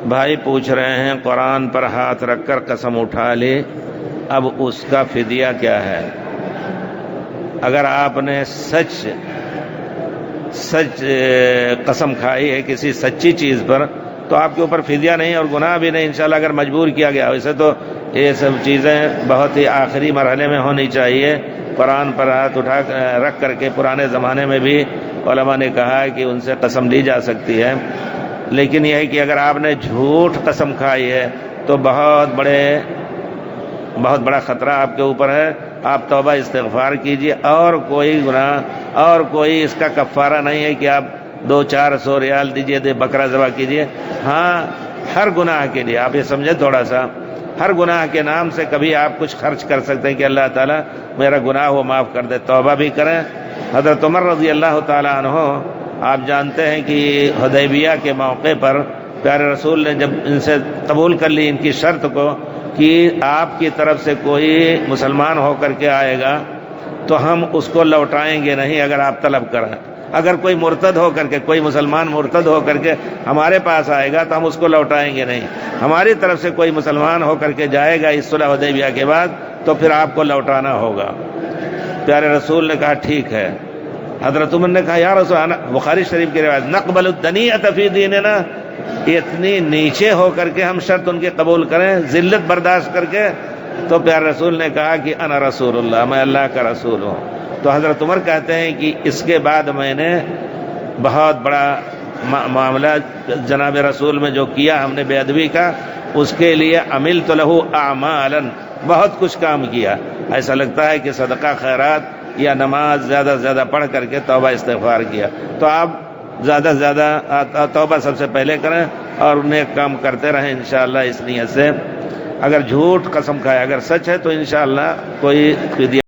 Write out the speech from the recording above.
بھائی پوچھ رہے ہیں قرآن پر ہاتھ رکھ کر قسم اٹھا لی، اب اس کا فدیہ کیا ہے؟ اگر آپ نے سچ قسم کھائی ہے کسی سچی چیز پر تو آپ کے اوپر فدیہ نہیں اور گناہ بھی نہیں انشاءاللہ، اگر مجبور کیا گیا۔ ویسے تو یہ سب چیزیں بہت ہی آخری مرحلے میں ہونی چاہیے۔ قرآن پر ہاتھ رکھ کر کے پرانے زمانے میں بھی علماء نے کہا ہے کہ ان سے قسم لی جا سکتی ہے، لیکن یہ ہے کہ اگر آپ نے جھوٹ قسم کھائی ہے تو بہت بڑا خطرہ آپ کے اوپر ہے۔ آپ توبہ استغفار کیجئے، اور کوئی گناہ اور کوئی اس کا کفارہ نہیں ہے کہ آپ 200-400 ریال دیجئے، بکرا ذبح کیجئے۔ ہاں، ہر گناہ کے لیے آپ یہ سمجھیں تھوڑا سا، ہر گناہ کے نام سے کبھی آپ کچھ خرچ کر سکتے ہیں کہ اللہ تعالیٰ میرا گناہ وہ معاف کر دے، توبہ بھی کریں۔ حضرت عمر رضی اللہ تعالیٰ عنہ، آپ جانتے ہیں کہ حدیبیہ کے موقع پر پیارے رسول نے جب ان سے قبول کر لی ان کی شرط کو کہ آپ کی طرف سے کوئی مسلمان ہو کر کے آئے گا تو ہم اس کو لوٹائیں گے نہیں اگر آپ طلب کریں، اگر کوئی مرتد ہو کر کے، کوئی مسلمان مرتد ہو کر کے ہمارے پاس آئے گا تو ہم اس کو لوٹائیں گے نہیں، ہماری طرف سے کوئی مسلمان ہو کر کے جائے گا اس صلح حدیبیہ کے بعد تو پھر آپ کو لوٹانا ہوگا۔ پیارے رسول نے کہا ٹھیک ہے۔ حضرت عمر نے کہا یا رسول اللہ، بخاری شریف کی روایت، نقبل الدنیۃ فی دیننا، اتنی نیچے ہو کر کے ہم شرط ان کے قبول کریں، ذلت برداشت کر کے؟ تو پیارے رسول نے کہا کہ انا رسول اللہ، میں اللہ کا رسول ہوں۔ تو حضرت عمر کہتے ہیں کہ اس کے بعد میں نے بہت بڑا معاملہ جناب رسول میں جو کیا ہم نے بے ادبی کا، اس کے لیے عملت لہ اعمالا، بہت کچھ کام کیا۔ ایسا لگتا ہے کہ صدقہ خیرات یا نماز زیادہ سے زیادہ پڑھ کر کے توبہ استغفار کیا۔ تو آپ زیادہ سے زیادہ توبہ سب سے پہلے کریں اور نیک کام کرتے رہیں انشاءاللہ اس نیت سے۔ اگر جھوٹ قسم کھائے، اگر سچ ہے تو انشاءاللہ کوئی فدیہ